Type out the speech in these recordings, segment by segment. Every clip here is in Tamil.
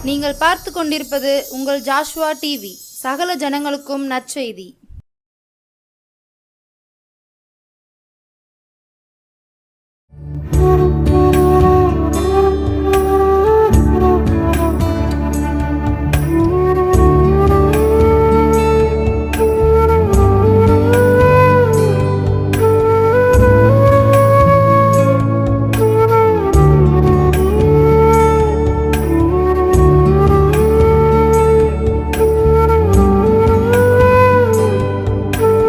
நீங்கள் பார்த்து கொண்டிருப்பது உங்கள் ஜாஷுவா டிவி. சகல ஜனங்களுக்கும் நற்செய்தி.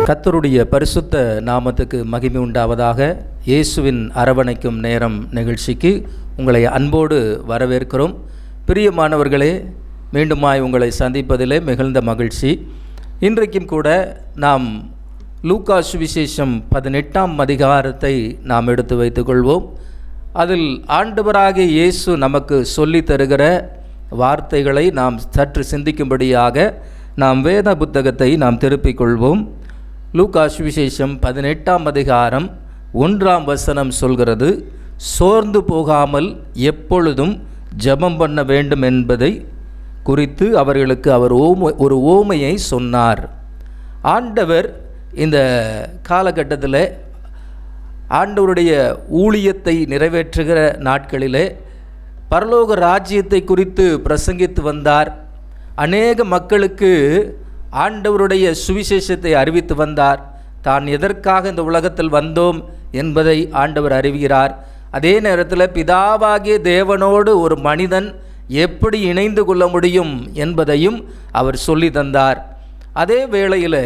கர்த்தருடைய பரிசுத்த நாமத்துக்கு மகிமை உண்டாவதாக. இயேசுவின் அரவணைக்கும் நேரம் நிகழ்ச்சிக்கு உங்களை அன்போடு வரவேற்கிறோம். பிரியமானவர்களே, மீண்டுமாய் உங்களை சந்திப்பதிலே மிகுந்த மகிழ்ச்சி. இன்றைக்கும் கூட நாம் லூக்கா சுவிசேஷம் 18ஆம் அதிகாரத்தை நாம் எடுத்து வைத்துக்கொள்வோம். அதில் ஆண்டவராகிய இயேசு நமக்கு சொல்லி தருகிற வார்த்தைகளை நாம் சற்று சிந்திக்கும்படியாக நாம் வேத புத்தகத்தை நாம் திருப்பிக் கொள்வோம். லூக்கா சுவிசேஷம் 18ஆம் அதிகாரம் 1ஆம் வசனம் சொல்கிறது, சோர்ந்து போகாமல் எப்பொழுதும் ஜெபம் பண்ண வேண்டும் என்பதை குறித்து அவர்களுக்கு அவர் ஒரு ஓமையை சொன்னார். ஆண்டவர் இந்த காலகட்டத்தில் ஆண்டவருடைய ஊழியத்தை நிறைவேற்றுகிற நாட்களிலே பரலோக ராஜ்யத்தை குறித்து பிரசங்கித்து வந்தார். அநேக மக்களுக்கு ஆண்டவருடைய சுவிசேஷத்தை அறிவித்து வந்தார். தான் எதற்காக இந்த உலகத்தில் வந்தோம் என்பதை ஆண்டவர் அறிவுகிறார். அதே நேரத்தில் பிதாவாகிய தேவனோடு ஒரு மனிதன் எப்படி இணைந்து கொள்ள முடியும் என்பதையும் அவர் சொல்லி தந்தார். அதே வேளையில்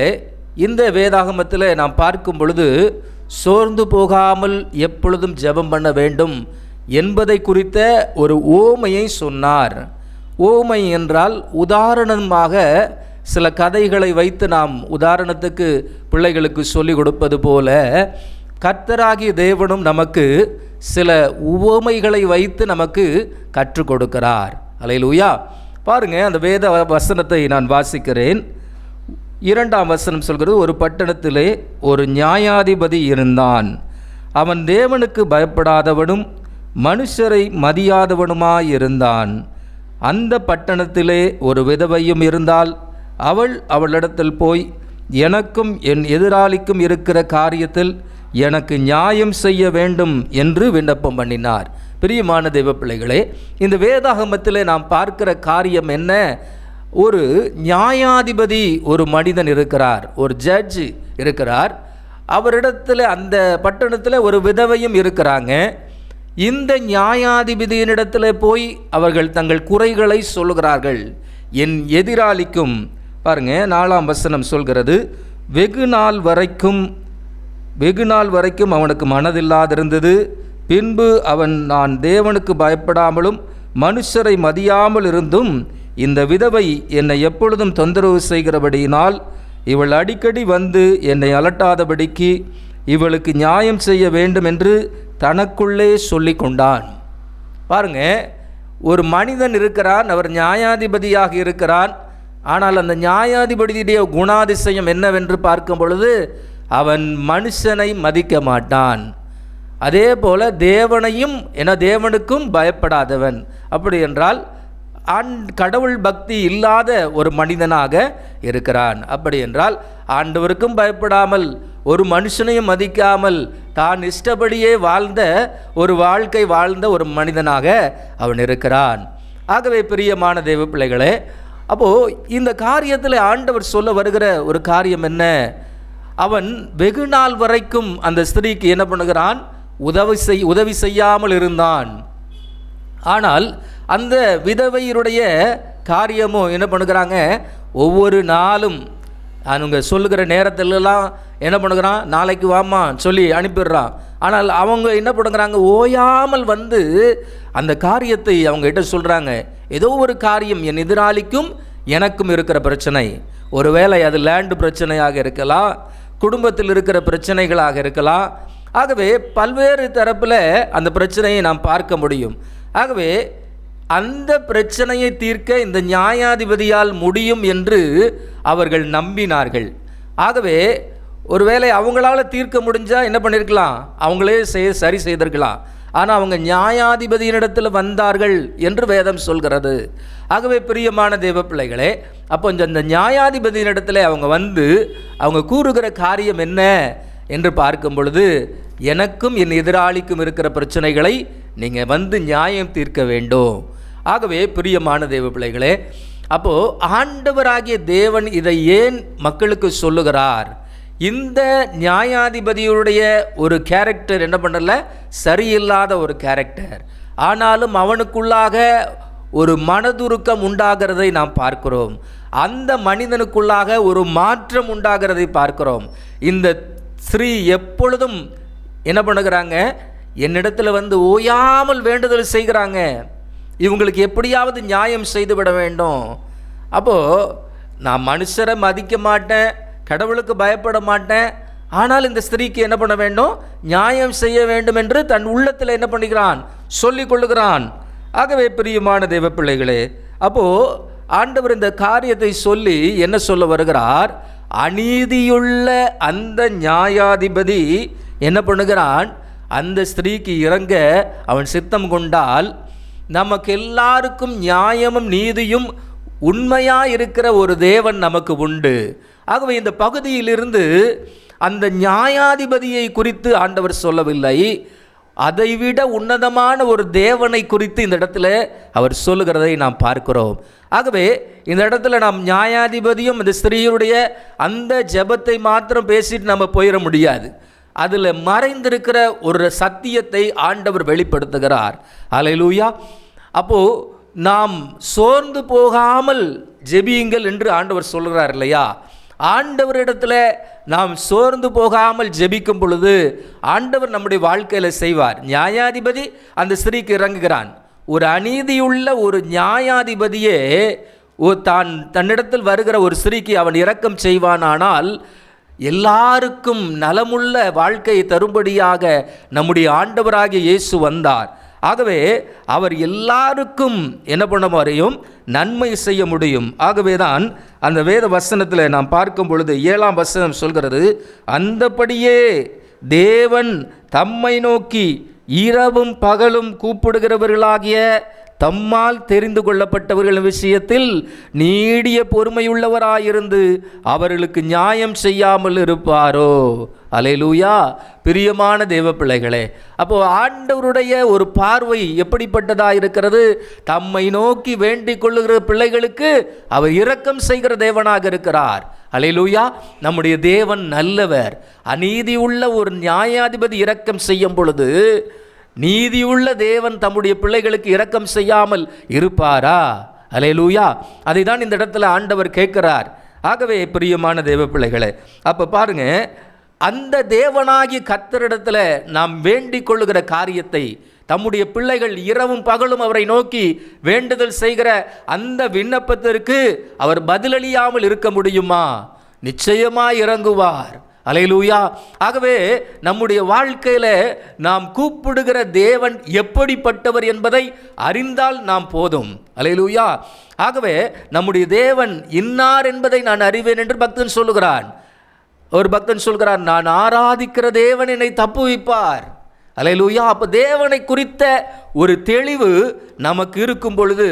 இந்த வேதாகமத்தில் நாம் பார்க்கும் பொழுது சோர்ந்து போகாமல் எப்பொழுதும் ஜெபம் பண்ண வேண்டும் என்பதை குறித்த ஒரு ஓமையை சொன்னார். ஓமை என்றால் உதாரணமாக சில கதைகளை வைத்து நாம் உதாரணத்துக்கு பிள்ளைகளுக்கு சொல்லிக் கொடுப்பது போல கர்த்தராகிய தேவனும் நமக்கு சில உவமைகளை வைத்து நமக்கு கற்றுக் கொடுக்கிறார். அல்லேலூயா. பாருங்க, அந்த வேத வசனத்தை நான் வாசிக்கிறேன். 2ஆம் வசனம் சொல்கிறது, ஒரு பட்டணத்திலே ஒரு நியாயாதிபதி இருந்தான். அவன் தேவனுக்கு பயப்படாதவனும் மனுஷரை மதியாதவனுமாயிருந்தான். அந்த பட்டணத்திலே ஒரு விதவையும் இருந்தால். அவளிடத்தில் போய், எனக்கும் என் எதிராளிக்கும் இருக்கிற காரியத்தில் எனக்கு நியாயம் செய்ய வேண்டும் என்று விண்ணப்பம் பண்ணினார். பிரியமான தேவ பிள்ளைகளே, இந்த வேதாகமத்தில் நாம் பார்க்கிற காரியம் என்ன? ஒரு நியாயாதிபதி, ஒரு மனிதன் இருக்கிறார், ஒரு ஜட்ஜ் இருக்கிறார். அவரிடத்தில் அந்த பட்டணத்தில் ஒரு விதவையும் இருக்கிறாங்க. இந்த நியாயாதிபதியினிடத்தில் போய் அவர்கள் தங்கள் குறைகளை சொல்கிறார்கள். என் எதிராளிக்கும், பாருங்க 4ஆம் வசனம் சொல்கிறது, வெகு நாள் வரைக்கும் அவனுக்கு மனதில்லாதிருந்தது. பின்பு அவன், நான் தேவனுக்கு பயப்படாமலும் மனுஷரை மதியாமல் இருந்தும் இந்த விதவை என்னை எப்பொழுதும் தொந்தரவு செய்கிறபடியினால் இவள் அடிக்கடி வந்து என்னை அலட்டாதபடிக்கு இவளுக்கு நியாயம் செய்ய வேண்டும் என்று தனக்குள்ளே சொல்லி கொண்டான். பாருங்க, ஒரு மனிதன் இருக்கிறான், அவர் நியாயாதிபதியாக இருக்கிறான். ஆனால் அந்த நியாயாதிபதியுடைய குணாதிசயம் என்னவென்று பார்க்கும் பொழுது அவன் மனுஷனை மதிக்க மாட்டான். அதே போல தேவனையும் தேவனுக்கும் பயப்படாதவன். அப்படி என்றால் கடவுள் பக்தி இல்லாத ஒரு மனிதனாக இருக்கிறான். அப்படி என்றால் ஆண்டவருக்கும் பயப்படாமல் ஒரு மனுஷனையும் மதிக்காமல் தான் இஷ்டப்படியே வாழ்ந்த ஒரு வாழ்க்கை வாழ்ந்த ஒரு மனிதனாக அவன் இருக்கிறான். ஆகவே பிரியமான தேவ பிள்ளைகளே, அப்போது இந்த காரியத்தில் ஆண்டவர் சொல்ல வருகிற ஒரு காரியம் என்ன? அவன் வெகு நாள் வரைக்கும் அந்த ஸ்திரீக்கு என்ன பண்ணுகிறான்? உதவி செய்யாமல் இருந்தான். ஆனால் அந்த விதவையருடைய காரியமும் என்ன பண்ணுகிறாங்க? ஒவ்வொரு நாளும் அவங்க சொல்லுகிற நேரத்திலலாம் என்ன பண்ணுகிறான்? நாளைக்கு வாமா சொல்லி அனுப்பிடுறான். ஆனால் அவங்க என்ன பண்ணுறாங்க? ஓயாமல் வந்து அந்த காரியத்தை அவங்ககிட்ட சொல்கிறாங்க. ஏதோ ஒரு காரியம், என் எதிராளிக்கும் எனக்கும் இருக்கிற பிரச்சனை, ஒருவேளை அது லேண்டு பிரச்சனையாக இருக்கலாம், குடும்பத்தில் இருக்கிற பிரச்சனைகளாக இருக்கலாம். ஆகவே பல்வேறு தரப்பில் அந்த பிரச்சனையை நாம் பார்க்க முடியும். ஆகவே அந்த பிரச்சனையை தீர்க்க இந்த நியாயாதிபதியால் முடியும் என்று அவர்கள் நம்பினார்கள். ஆகவே ஒருவேளை அவங்களால தீர்க்க முடிஞ்சால் என்ன பண்ணியிருக்கலாம்? அவங்களே சரி செய்திருக்கலாம். ஆனால் அவங்க நியாயாதிபதியினிடத்தில் வந்தார்கள் என்று வேதம் சொல்கிறது. ஆகவே பிரியமான தேவ பிள்ளைகளே, அப்போ இந்த நியாயாதிபதியினிடத்தில் அவங்க வந்து அவங்க கூறுகிற காரியம் என்ன என்று பார்க்கும் பொழுது, எனக்கும் என் எதிராளிக்கும் இருக்கிற பிரச்சனைகளை நீங்கள் வந்து நியாயம் தீர்க்க வேண்டும். ஆகவே பிரியமான தேவ பிள்ளைகளே, அப்போது ஆண்டவராகிய தேவன் இதை ஏன் மக்களுக்கு சொல்லுகிறார்? இந்த நியாயாதிபதியுடைய ஒரு கேரக்டர் என்ன பண்ணல, சரியில்லாத ஒரு கேரக்டர். ஆனாலும் அவனுக்குள்ளாக ஒரு மனதுருக்கம் உண்டாகிறதை நாம் பார்க்கிறோம். அந்த மனிதனுக்குள்ளாக ஒரு மாற்றம் உண்டாகிறதை பார்க்கிறோம். இந்த ஸ்ரீ எப்பொழுதும் என்ன பண்ணுகிறாங்க, என்னிடத்தில் வந்து ஓயாமல் வேண்டுதல் செய்கிறாங்க. இவங்களுக்கு எப்படியாவது நியாயம் செய்துவிட வேண்டும். அப்போது நான் மனுஷரை மதிக்க மாட்டேன், கடவுளுக்கு பயப்பட மாட்டேன், ஆனால் இந்த ஸ்திரீக்கு என்ன பண்ண வேண்டும், நியாயம் செய்ய வேண்டும் என்று தன் உள்ளத்தில் என்ன பண்ணுகிறான், சொல்லிக் கொள்ளுகிறான். ஆகவே பிரியமான தேவ பிள்ளைகளே, அப்போது ஆண்டவர் இந்த காரியத்தை சொல்லி என்ன சொல்ல வருகிறார், அநீதியுள்ள அந்த நியாயாதிபதி என்ன பண்ணுகிறான், அந்த ஸ்திரீக்கு இறங்க அவன் சித்தம் கொண்டால் நமக்கு எல்லாருக்கும் நியாயமும் நீதியும் உண்மையாக இருக்கிற ஒரு தேவன் நமக்கு உண்டு. ஆகவே இந்த பகுதியிலிருந்து அந்த நியாயாதிபதியை குறித்து ஆண்டவர் சொல்லவில்லை, அதைவிட உன்னதமான ஒரு தேவனை குறித்து இந்த இடத்துல அவர் சொல்லுகிறதை நாம் பார்க்கிறோம். ஆகவே இந்த இடத்துல நாம் நியாயாதிபதியும் இந்த ஸ்திரீயுடைய அந்த ஜெபத்தை மாத்திரம் பேசிட்டு நம்ம போயிட முடியாது. அதில் மறைந்திருக்கிற ஒரு சத்தியத்தை ஆண்டவர் வெளிப்படுத்துகிறார். அல்லேலூயா. அப்போது நாம் சோர்ந்து போகாமல் ஜெபியுங்கள் என்று ஆண்டவர் சொல்கிறார் இல்லையா? ஆண்டவரிடத்தில் நாம் சோர்ந்து போகாமல் ஜெபிக்கும் பொழுது ஆண்டவர் நம்முடைய வாழ்க்கையில் செய்வார். நியாயாதிபதி அந்த ஸ்திரீக்கு இறங்குகிறான். ஒரு அநீதியுள்ள ஒரு நியாயாதிபதியே தன்னிடத்தில் வருகிற ஒரு ஸ்திரீக்கு அவன் இரக்கம் செய்வானானால் எல்லாருக்கும் நலமுள்ள வாழ்க்கையை தரும்படியாக நம்முடைய ஆண்டவராகிய இயேசு வந்தார். ஆகவே அவர் எல்லாருக்கும் என்ன பண்ண முடியும், நன்மை செய்ய முடியும். ஆகவே தான் அந்த வேத வசனத்தில் நாம் பார்க்கும் பொழுது 7ஆம் வசனம் சொல்கிறது, அந்தபடியே தேவன் தம்மை நோக்கி இரவும் பகலும் கூப்பிடுகிறவர்களாகிய தம்மால் தெரிந்து கொள்ளப்பட்டவர்களின் விஷயத்தில் நீடிய பொறுமையுள்ளவராயிருந்து அவர்களுக்கு நியாயம் செய்யாமல் இருப்பாரோ? அல்லேலூயா. பிரியமான தேவ பிள்ளைகளே, அப்போது ஆண்டவருடைய ஒரு பார்வை எப்படிப்பட்டதாக இருக்கிறது, தம்மை நோக்கி வேண்டிக் கொள்ளுகிற பிள்ளைகளுக்கு அவர் இரக்கம் செய்கிற தேவனாக இருக்கிறார். அல்லேலூயா. நம்முடைய தேவன் நல்லவர். அநீதி உள்ள ஒரு நியாயாதிபதி இரக்கம் செய்யும் பொழுது நீதியுள்ள தேவன் தம்முடைய பிள்ளைகளுக்கு இரக்கம் செய்யாமல் இருப்பாரா? அல்லேலூயா. அதை தான் இந்த இடத்துல ஆண்டவர் கேட்கிறார். ஆகவே பிரியமான தேவ பிள்ளைகளே, அப்போ பாருங்க, அந்த தேவனாகிய கர்த்தரிடத்தில் நாம் வேண்டிக் கொள்ளுகிற காரியத்தை தம்முடைய பிள்ளைகள் இரவும் பகலும் அவரை நோக்கி வேண்டுதல் செய்கிற அந்த விண்ணப்பத்திற்கு அவர் பதிலளியாமல் இருக்க முடியுமா? நிச்சயமாய் இறங்குவார். அல்லேலூயா. ஆகவே நம்முடைய வாழ்க்கையில் நாம் கூப்பிடுகிற தேவன் எப்படிப்பட்டவர் என்பதை அறிந்தால் நாம் போதும். அல்லேலூயா. ஆகவே நம்முடைய தேவன் இன்னார் என்பதை நான் அறிவேன் என்று பக்தன் சொல்லுகிறான். ஒரு பக்தன் சொல்கிறான், நான் ஆராதிக்கிற தேவன் என்னை தப்புவிப்பார். அல்லேலூயா. அப்போ தேவனை குறித்த ஒரு தெளிவு நமக்கு இருக்கும் பொழுது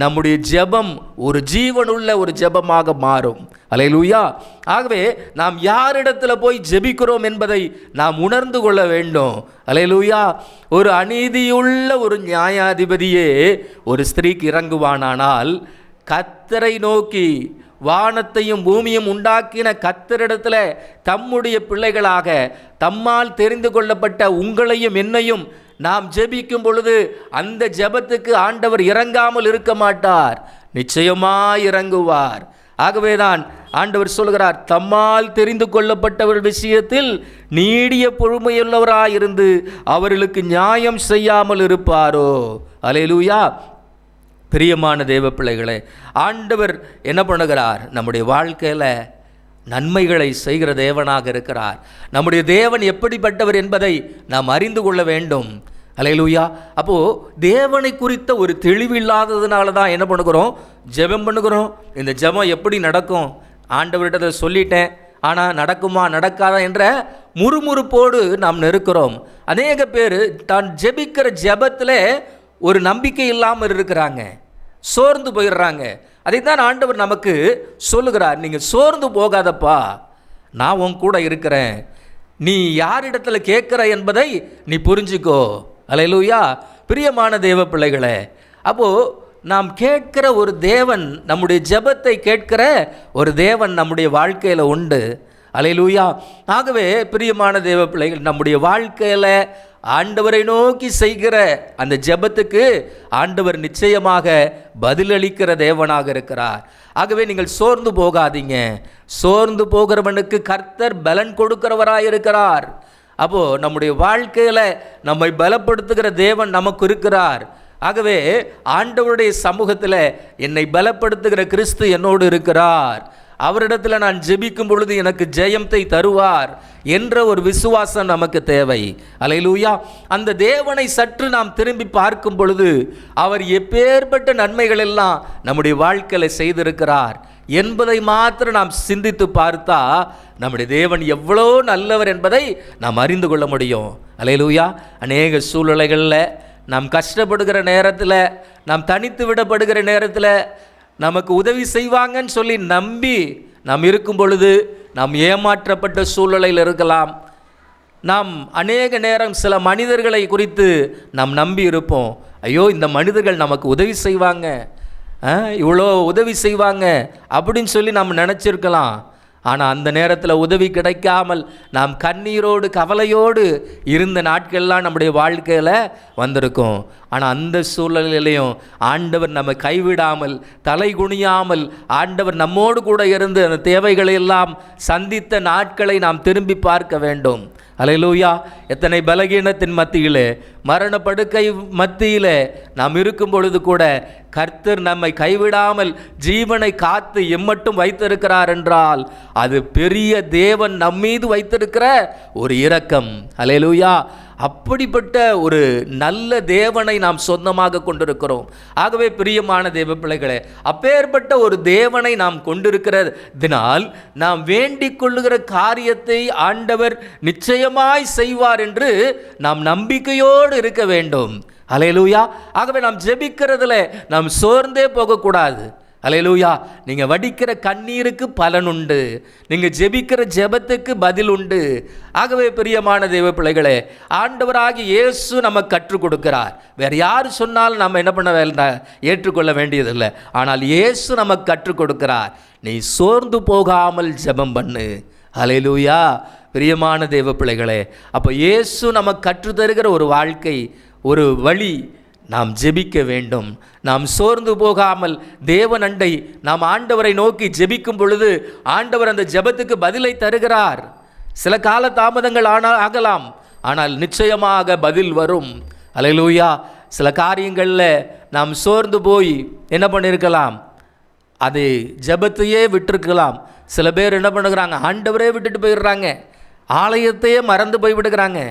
நம்முடைய ஜெபம் ஒரு ஜீவனுள்ள ஒரு ஜெபமாக மாறும். அல்லேலூயா. ஆகவே நாம் யாரிடத்தில் போய் ஜெபிக்கிறோம் என்பதை நாம் உணர்ந்து கொள்ள வேண்டும். அல்லேலூயா. ஒரு அநீதியுள்ள ஒரு நியாயாதிபதியே ஒரு ஸ்திரீக்கு இறங்குவானானால் கர்த்தரை நோக்கி, வானத்தையும் பூமியும் உண்டாக்கின கர்த்தரிடத்தில் தம்முடைய பிள்ளைகளாக தம்மால் தெரிந்து கொள்ளப்பட்ட உங்களையும் என்னையும் நாம் ஜெபிக்கும் பொழுது அந்த ஜெபத்துக்கு ஆண்டவர் இறங்காமல் இருக்க மாட்டார், நிச்சயமாய் இறங்குவார். ஆகவேதான் ஆண்டவர் சொல்கிறார், தம்மால் தெரிந்து கொள்ளப்பட்டவர் விஷயத்தில் நீடிய பொறுமையுள்ளவராயிருந்து அவர்களுக்கு நியாயம் செய்யாமல் இருப்பாரோ? அல்லேலூயா. பிரியமான தேவ பிள்ளைகளே, ஆண்டவர் என்ன பண்ணுகிறார், நம்முடைய வாழ்க்கையில் நன்மைகளை செய்கிற தேவனாக இருக்கிறார். நம்முடைய தேவன் எப்படிப்பட்டவர் என்பதை நாம் அறிந்து கொள்ள வேண்டும். அல்லேலூயா. அப்போது தேவனை குறித்த ஒரு தெளிவில்லாததுனால தான் என்ன பண்ணுகிறோம், ஜெபம் பண்ணுகிறோம். இந்த ஜெபம் எப்படி நடக்கும், ஆண்டவர்கிட்ட சொல்லிட்டேன், ஆனால் நடக்குமா நடக்காதா என்ற முறுமுறுப்போடு நாம் இருக்கிறோம். அநேக பேர் தான் ஜெபிக்கிற ஜெபத்தில் ஒரு நம்பிக்கை இல்லாமல் இருக்கிறாங்க, சோர்ந்து போயிடுறாங்க. அதைத்தான் ஆண்டவர் நமக்கு சொல்லுகிறார், நீங்கள் சோர்ந்து போகாதப்பா, நான் உன் கூட இருக்கிறேன், நீ யாரிடத்தில் கேட்குற என்பதை நீ புரிஞ்சுக்கோ. அல்லேலூயா. பிரியமான தேவ பிள்ளைகளே, அப்போது நாம் கேட்கிற ஒரு தேவன், நம்முடைய ஜெபத்தை கேட்கிற ஒரு தேவன் நம்முடைய வாழ்க்கையில் உண்டு. அல்லேலூயா. ஆகவே பிரியமான தேவ பிள்ளைகள், நம்முடைய வாழ்க்கையில் ஆண்டவரை நோக்கி செய்கிற அந்த ஜெபத்துக்கு ஆண்டவர் நிச்சயமாக பதிலளிக்கிற தேவனாக இருக்கிறார். ஆகவே நீங்கள் சோர்ந்து போகாதீங்க. சோர்ந்து போகிறவனுக்கு கர்த்தர் பலன் கொடுக்கிறவராக இருக்கிறார். அப்போது நம்முடைய வாழ்க்கையில் நம்மை பலப்படுத்துகிற தேவன் நமக்கு இருக்கிறார். ஆகவே ஆண்டவருடைய சமூகத்தில் என்னை பலப்படுத்துகிற கிறிஸ்து என்னோடு இருக்கிறார், அவரிடத்தில் நான் ஜெபிக்கும் பொழுது எனக்கு ஜெயத்தை தருவார் என்ற ஒரு விசுவாசம் நமக்கு தேவை. அல்லேலூயா. அந்த தேவனை சற்று நாம் திரும்பி பார்க்கும் பொழுது அவர் எப்பேற்பட்ட நன்மைகள் எல்லாம் நம்முடைய வாழ்க்கையில் செய்திருக்கிறார் என்பதை மாத்திரம் நாம் சிந்தித்து பார்த்தா நம்முடைய தேவன் எவ்வளோ நல்லவர் என்பதை நாம் அறிந்து கொள்ள முடியும். அல்லேலூயா. அநேக சூழ்நிலைகளில் நாம் கஷ்டப்படுகிற நேரத்தில், நாம் தனித்து விடப்படுகிற நேரத்தில் நமக்கு உதவி செய்வாங்கன்னு சொல்லி நம்பி நாம் இருக்கும் பொழுது நாம் ஏமாற்றப்பட்ட சூழ்நிலையில் இருக்கலாம். நாம் அநேக நேரம் சில மனிதர்களை குறித்து நாம் நம்பி இருப்போம், ஐயோ இந்த மனிதர்கள் நமக்கு உதவி செய்வாங்க, இவ்வளோ உதவி செய்வாங்க அப்படின்னு சொல்லி நாம் நினச்சிருக்கலாம். ஆனால் அந்த நேரத்தில் உதவி கிடைக்காமல் நாம் கண்ணீரோடு கவலையோடு இருந்த நாட்கள்லாம் நம்முடைய வாழ்க்கையில் வந்திருக்கும். ஆனால் அந்த சூழ்நிலையிலையும் ஆண்டவர் நம்ம கைவிடாமல், தலை குனியாமல் ஆண்டவர் நம்மோடு கூட இருந்து அந்த தேவைகளை எல்லாம் சந்தித்த நாட்களை நாம் திரும்பி பார்க்க வேண்டும். அல்லேலூயா. எத்தனை பலகீனத்தின் மத்தியில், மரண படுக்கை மத்தியில் நாம் இருக்கும் பொழுது கூட கர்த்தர் நம்மை கைவிடாமல் ஜீவனை காத்து எம்மட்டும் வைத்திருக்கிறார் என்றால் அது பெரிய தேவன் நம்மீது வைத்திருக்கிற ஒரு இரக்கம். அல்லேலூயா. அப்படிப்பட்ட ஒரு நல்ல தேவனை நாம் சொந்தமாக கொண்டிருக்கிறோம். ஆகவே பிரியமான தேவ பிள்ளைகளே, அப்பேற்பட்ட ஒரு தேவனை நாம் கொண்டிருக்கிறதினால் நாம் வேண்டிக் கொள்ளுகிற காரியத்தை ஆண்டவர் நிச்சயமாய் செய்வார் என்று நாம் நம்பிக்கையோடு இருக்க வேண்டும். அல்லேலூயா. ஆகவே நாம் ஜெபிக்கிறதுல நாம் சோர்ந்தே போகக்கூடாது. அல்லேலூயா. நீங்கள் வடிக்கிற கண்ணீருக்கு பலன் உண்டு, நீங்கள் ஜெபிக்கிற ஜெபத்துக்கு பதில் உண்டு. ஆகவே பிரியமான தேவ பிள்ளைகளே, ஆண்டவராகிய இயேசு நமக்கு கற்றுக் கொடுக்கிறார். வேறு யார் சொன்னாலும் நம்ம என்ன பண்ண வேண்டாம், ஏற்றுக்கொள்ள வேண்டியதில்லை. ஆனால் இயேசு நமக்கு கற்றுக் கொடுக்கிறார், நீ சோர்ந்து போகாமல் ஜெபம் பண்ணு. அல்லேலூயா. பிரியமான தேவ பிள்ளைகளே, அப்போ இயேசு நமக்கு கற்றுத்தருகிற ஒரு வாழ்க்கை, ஒரு வழி, நாம் ஜெபிக்க வேண்டும். நாம் சோர்ந்து போகாமல் தேவன் அண்டை நாம் ஆண்டவரை நோக்கி ஜெபிக்கும் பொழுது ஆண்டவர் அந்த ஜெபத்துக்கு பதிலை தருகிறார். சில கால தாமதங்கள் ஆகலாம், ஆனால் நிச்சயமாக பதில் வரும். அல்லேலூயா. சில காரியங்களில் நாம் சோர்ந்து போய் என்ன பண்ணியிருக்கலாம், அது ஜெபத்தையே விட்டுருக்கலாம். சில பேர் என்ன பண்ணுறாங்க, ஆண்டவரே விட்டுட்டு போயிடுறாங்க, ஆலயத்தையே மறந்து போய் விடுகிறாங்க.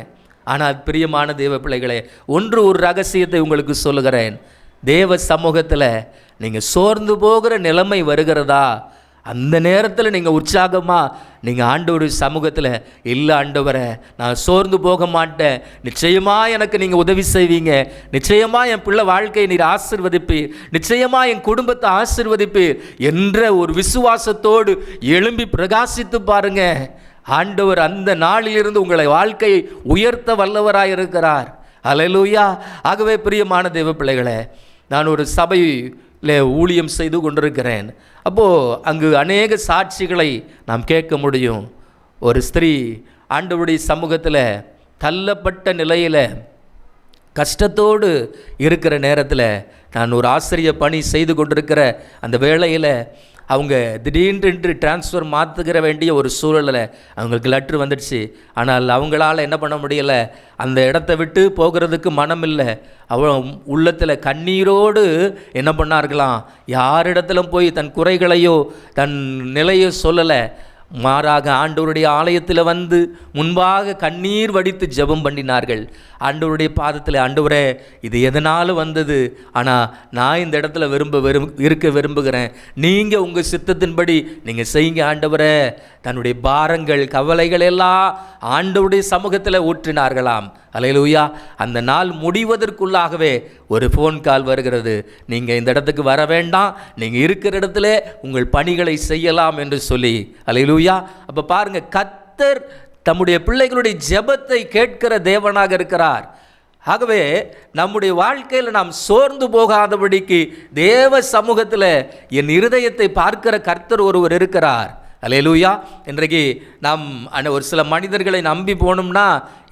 ஆனால் பிரியமான தேவ பிள்ளைகளே, ஒரு ரகசியத்தை உங்களுக்கு சொல்லுகிறேன். தேவ சமூகத்தில் நீங்கள் சோர்ந்து போகிற நிலைமை வருகிறதா, அந்த நேரத்தில் நீங்கள் உற்சாகமாக நீங்கள் ஆண்டவருடைய சமூகத்தில், இல்லை ஆண்டவரை நான் சோர்ந்து போக மாட்டேன், நிச்சயமாக எனக்கு நீங்கள் உதவி செய்வீங்க, நிச்சயமாக என் பிள்ளை வாழ்க்கையை நீர் ஆசீர்வதிப்பீர், நிச்சயமாக என் குடும்பத்தை ஆசீர்வதிப்பீர் என்ற ஒரு விசுவாசத்தோடு எழும்பி பிரகாசித்து பாருங்க. ஆண்டவர் அந்த நாளிலிருந்து உங்களை வாழ்க்கையை உயர்த்த வல்லவராக இருக்கிறார். அல்லேலூயா. ஆகவே பிரியமான தேவ பிள்ளைகளே, நான் ஒரு சபையில் ஊழியம் செய்து கொண்டிருக்கிறேன். அப்போது அங்கு அநேக சாட்சிகளை நாம் கேட்க முடியும். ஒரு ஸ்திரீ ஆண்டவருடைய சமூகத்தில் தள்ளப்பட்ட நிலையில் கஷ்டத்தோடு இருக்கிற நேரத்தில், நான் ஒரு ஆசிரிய பணி செய்து கொண்டிருக்கிற அந்த வேளையில் அவங்க திடீரென்று டிரான்ஸ்ஃபர் மாற்றுகிற வேண்டிய ஒரு சூழலில் அவங்களுக்கு லெட்ரு வந்துடுச்சு. ஆனால் அவங்களால் என்ன பண்ண முடியலை, அந்த இடத்த விட்டு போகிறதுக்கு மனம் இல்லை. உள்ளத்தில் கண்ணீரோடு என்ன பண்ணார்களாம், யாரிடத்திலும் போய் தன் குறைகளையோ தன் நிலையோ சொல்லலை. மாறாக ஆண்டவருடைய ஆலயத்தில் வந்து முன்பாக கண்ணீர் வடித்து ஜெபம் பண்ணினார்கள். ஆண்டவருடைய பாதத்தில், ஆண்டவரே இது எதனால் வந்தது, ஆனால் நான் இந்த இடத்துல இருக்க விரும்புகிறேன், நீங்கள் உங்கள் சித்தத்தின்படி நீங்கள் செய்யுங்க ஆண்டவரே. தன்னுடைய பாரங்கள் கவலைகள் எல்லாம் ஆண்டவருடைய சமூகத்தில் ஊற்றினார்களாம். அல்லேலூயா. அந்த நாள் முடிவதற்குள்ளாகவே ஒரு ஃபோன் கால் வருகிறது, நீங்கள் இந்த இடத்துக்கு வர வேண்டாம், நீங்கள் இருக்கிற இடத்துல உங்கள் பணிகளை செய்யலாம் என்று சொல்லி. அல்லேலூயா. அப்போ பாருங்கள், கர்த்தர் தம்முடைய பிள்ளைகளுடைய ஜெபத்தை கேட்கிற தேவனாக இருக்கிறார். ஆகவே நம்முடைய வாழ்க்கையில் நாம் சோர்ந்து போகாதபடிக்கு தேவ சமூகத்தில் என் இருதயத்தை பார்க்கிற கர்த்தர் ஒருவர் இருக்கிறார். அல்லேலூயா. இன்றைக்கு நாம் ஒரு சில மனிதர்களை நம்பி போனோம்னா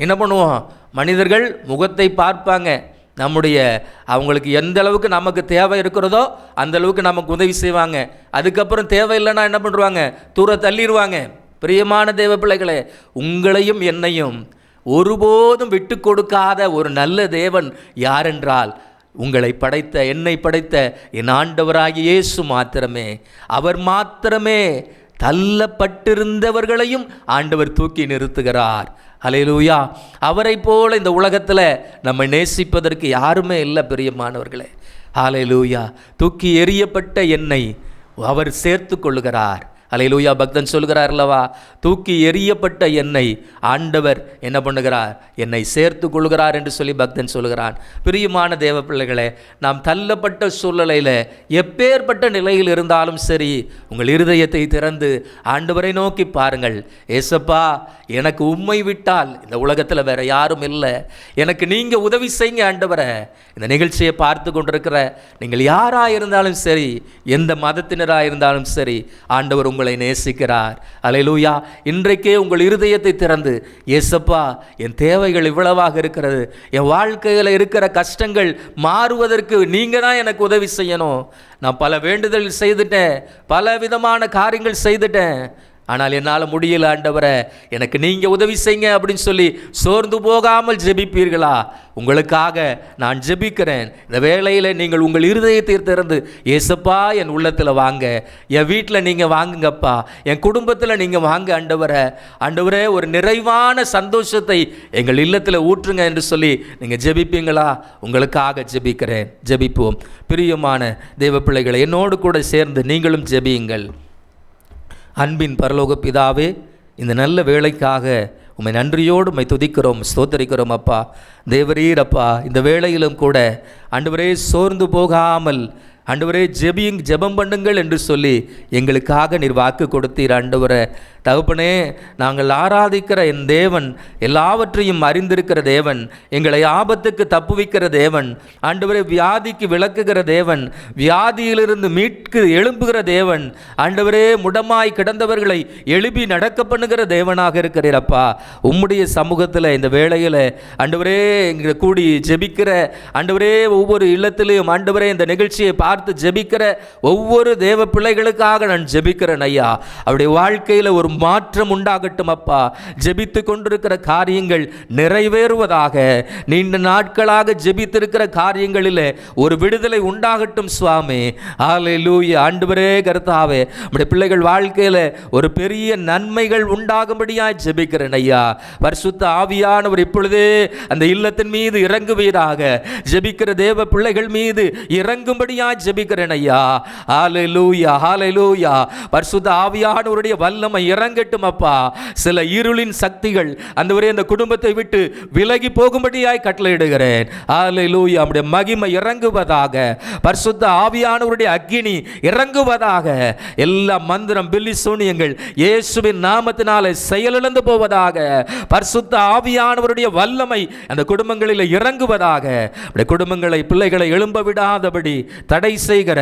என்ன பண்ணுவோம்? மனிதர்கள் முகத்தை பார்ப்பாங்க, அவங்களுக்கு எந்த அளவுக்கு நமக்கு தேவை இருக்கிறதோ அந்த அளவுக்கு நமக்கு உதவி செய்வாங்க. அதுக்கப்புறம் தேவையில்லைன்னா என்ன பண்ணுவாங்க? தூர தள்ளிடுவாங்க. பிரியமான தேவ பிள்ளைகளே, உங்களையும் என்னையும் ஒருபோதும் விட்டு கொடுக்காத ஒரு நல்ல தேவன் யாரென்றால் உங்களை படைத்த, என்னை படைத்த என் ஆண்டவராகிய இயேசு மாத்திரமே. அவர் மாத்திரமே தள்ளப்பட்டிருந்தவர்களையும் ஆண்டவர் தூக்கி நிறுத்துகிறார். அல்லேலூயா. அவரை போல இந்த உலகத்தில் நம்மை நேசிப்பதற்கு யாருமே இல்லை பிரியமானவர்களே. அல்லேலூயா. தூக்கி எறியப்பட்ட என்னை அவர் சேர்த்து கொள்ளுகிறார். அல்லேலூயா. பக்தன் சொல்கிறார் அல்லவா, தூக்கி எறியப்பட்ட என்னை ஆண்டவர் என்ன பண்ணுகிறார்? என்னை சேர்த்து கொள்கிறார் என்று சொல்லி பக்தன் சொல்கிறான். பிரியமான தேவ பிள்ளைகளே, நாம் தள்ளப்பட்ட சூழ்நிலையில் எப்பேற்பட்ட நிலையில் இருந்தாலும் சரி, உங்கள் இருதயத்தை திறந்து ஆண்டவரை நோக்கி பாருங்கள். ஏசப்பா, எனக்கு உம்மை விட்டால் இந்த உலகத்தில் வேற யாரும் இல்லை, எனக்கு நீங்கள் உதவி செய்யுங்க ஆண்டவரை. இந்த நிகழ்ச்சியை பார்த்து கொண்டிருக்கிற நீங்கள் யாராக இருந்தாலும் சரி, எந்த மதத்தினராக இருந்தாலும் சரி, ஆண்டவர் உங்களை நேசிக்கிறார். அல்லேலூயா. இன்றைக்கே உங்கள் இருதயத்தை திறந்து, ஏசப்பா, என் தேவைகள் இவ்வளவாக இருக்கிறது, என் வாழ்க்கையில் இருக்கிற கஷ்டங்கள் மாறுவதற்கு நீங்கள் தான் எனக்கு உதவி செய்யணும். நான் பல வேண்டுதல் செய்துட்டேன், பல விதமான காரியங்கள் செய்துட்டேன், ஆனால் என்னால் முடியல ஆண்டவரை, எனக்கு நீங்கள் உதவி செய்யுங்க அப்படின்னு சொல்லி சோர்ந்து போகாமல் ஜெபிப்பீர்களா? உங்களுக்காக நான் ஜெபிக்கிறேன். இந்த வேளையில் நீங்கள் உங்கள் இருதயத்தை திறந்து, ஏசப்பா என் உள்ளத்தில் வாங்க, என் வீட்டில் நீங்கள் வாங்குங்கப்பா, என் குடும்பத்தில் நீங்கள் வாங்க ஆண்டவரை. ஆண்டவரே, ஒரு நிறைவான சந்தோஷத்தை எங்கள் இல்லத்தில் ஊற்றுங்க என்று சொல்லி நீங்கள் ஜெபிப்பீங்களா? உங்களுக்காக ஜெபிக்கிறேன். ஜெபிப்போம். பிரியமான தேவ பிள்ளைகளை, என்னோடு கூட சேர்ந்து நீங்களும் ஜெபியுங்கள். அன்பின் பரலோக பிதாவே, இந்த நல்ல வேளைக்காக உம்மை நன்றியோடு உம்மை துதிக்கிறோம், ஸ்தோத்தரிக்கிறோம் அப்பா. தேவரீர் அப்பா, இந்த வேளையிலும் கூட ஆண்டவரே சோர்ந்து போகாமல் ஆண்டவரே ஜெபம் பண்ணுங்கள் என்று சொல்லி எங்களுக்காக நீர் வாக்கு கொடுத்தீர் ஆண்டவரே. தகப்பனே, நாங்கள் ஆராதிக்கிற என் தேவன் எல்லாவற்றையும் அறிந்திருக்கிற தேவன், எங்களை ஆபத்துக்கு தப்புவிக்கிற தேவன், ஆண்டவரே வியாதிக்கு விளக்குகிற தேவன், வியாதியிலிருந்து மீட்கு எழும்புகிற தேவன், ஆண்டவரே முடமாய் கிடந்தவர்களை எழுப்பி நடக்க பண்ணுகிற தேவனாக இருக்கிறீரப்பா. உம்முடைய சமூகத்தில் இந்த வேளையில் ஆண்டவரே இங்கே கூடி ஜெபிக்கிற ஆண்டவரே ஒவ்வொரு இல்லத்திலையும் ஆண்டவரே இந்த நிகழ்ச்சியை பார்த்து ஜெபிக்கிற ஒவ்வொரு தேவ பிள்ளைகளுக்காக நான் ஜெபிக்கிறேன் ஐயா. அவருடைய வாழ்க்கையில் ஒரு மாற்றம் உண்டாகட்டும் அப்பா. ஜெபித்து கொண்டிருக்கிற காரியங்கள் நிறைவேறுவதாக, நீண்ட நாட்களாக ஜெபித்திருக்கிற காரியங்களில் ஒரு விடுதலை உண்டாகட்டும் சுவாமி. ஹல்லேலூயா. ஆண்டவரே கர்த்தாவே, நம்முடைய பிள்ளைகள் வாழ்க்கையில் ஒரு பெரிய நன்மைகள் உண்டாகும்படியாய் ஜெபிக்கிறேன் ஐயா. பரிசுத்த ஆவியானவர் இப்பொழுதே அந்த இல்லத்தின் மீது இறங்குவீராக. ஜெபிக்கிற தேவ பிள்ளைகள் மீது இறங்கும்படியாய் ஜெபிக்கிறேன் ஐயா. ஹல்லேலூயா, ஹல்லேலூயா. பரிசுத்த ஆவியானவருடைய வல்லமை இறங்கட்டும் அப்பா. சில இருளின் சக்திகள் ஆண்டவரே இந்த குடும்பத்தை விட்டு விலகி போகும்படியாய் கட்டளையிடுகிறேன். ஹல்லேலூயா. நம்முடைய மகிமை இறங்குவதாக, பரிசுத்த ஆவியானவருடைய அக்கினி இறங்குவதாக. எல்லா மந்திரம் பில்லி சூனியங்கள் இயேசுவின் நாமத்தினாலே செயலிழந்து போவதாக. பரிசுத்த ஆவியானவருடைய வல்லமை அந்த குடும்பங்களில் இறங்குவதாக. குடும்பங்களை பிள்ளைகளை எழும்ப விடாதபடி தடை செய்கிற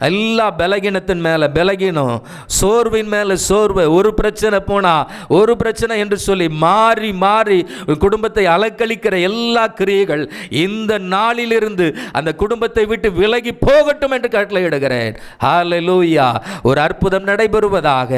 எல்லா பலகீனத்தின் மேல பலகீனம், சோர்வின் மேல சோர்வு, ஒரு பிரச்சனை போனா ஒரு பிரச்சனை என்று சொல்லி மாறி மாறி குடும்பத்தை அலக்களிக்கிற எல்லா கிரியைகள் இந்த நாளிலிருந்து அந்த குடும்பத்தை விட்டு விலகி போகட்டும் என்று கட்டளையிடுகிறேன். ஹல்லேலூயா. ஒரு அற்புதம் நடைபெறுவதாக.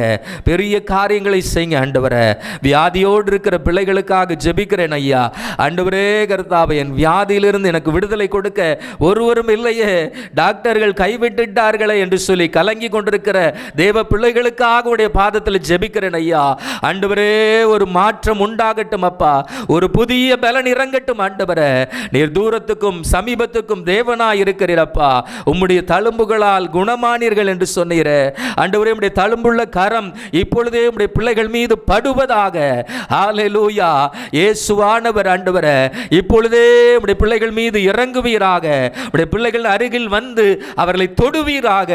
பெரிய காரியங்களை செய்யுங்க ஆண்டவரே. வியாதியோடு இருக்கிற பிள்ளைகளுக்காக ஜெபிக்கிறேன் ஐயா. ஆண்டவரே கர்த்தாவே, என் வியாதியிலிருந்து எனக்கு விடுதலை கொடுக்க ஒருவரும் இல்லையே. டாக்டர்கள் பிள்ளைகள் கைவிட்டுட்டார்களே என்று சொல்லி கலங்கி கொண்டிருக்கிற தேவ பிள்ளைகளுக்காக உடைய பாதத்தில் ஜெபிக்கிறேன் ஐயா. ஆண்டவரே, ஒரு மாற்றம் உண்டாகட்டும் அப்பா, ஒரு புதிய பலன் இறங்கட்டும் ஆண்டவரே. நீர் தூரத்துக்கும் சமீபத்துக்கும் தேவனாய் இருக்கிறீரப்பா. உம்முடைய தழும்புகளால் குணமானீர்கள் என்று சொன்னீரே ஆண்டவரே. உம்முடைய தழும்புள்ள கரம் இப்பொழுதே உம்முடைய பிள்ளைகள் மீது படுவதாக. ஹல்லேலூயா. இயேசுவானவர் ஆண்டவரே, இப்பொழுதே உம்முடைய பிள்ளைகள் மீது இறங்குவீராக. உம்முடைய பிள்ளைகள் அருகில் வந்து அவர்களை தொடுவீராக.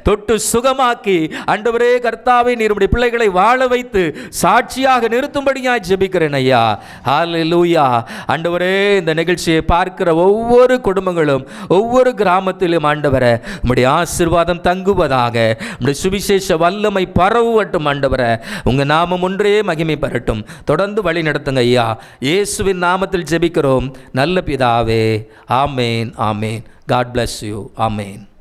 தொட்டு சுகமாக்கி ஆண்டவரே கர்த்தாவே, நீர் உம்முடைய பிள்ளைகளை வாழ வைத்து சாட்சியாக நிறுத்தும்படியாய் ஜெபிக்கிறேன் ஐயா. ஹல்லேலூயா. ஆண்டவரே, இந்த நிகழ்ச்சியை பார்க்கிற ஒவ்வொரு குடும்பங்களும் ஒவ்வொரு கிராமத்திலும் ஆண்டவரே உம்முடைய ஆசீர்வாதம் தங்குவதாக. உம்முடைய சுவிசேஷ வல்லமை பரவட்டும் ஆண்டவரே. உங்க நாமம் ஒன்றே மகிமை பெறட்டும். தொடர்ந்து வழி நடத்துங்க ஐயா. இயேசுவின் நாமத்தில் ஜெபிக்கிறோம் நல்ல பிதாவே. ஆமேன், ஆமேன். God bless you. Amen.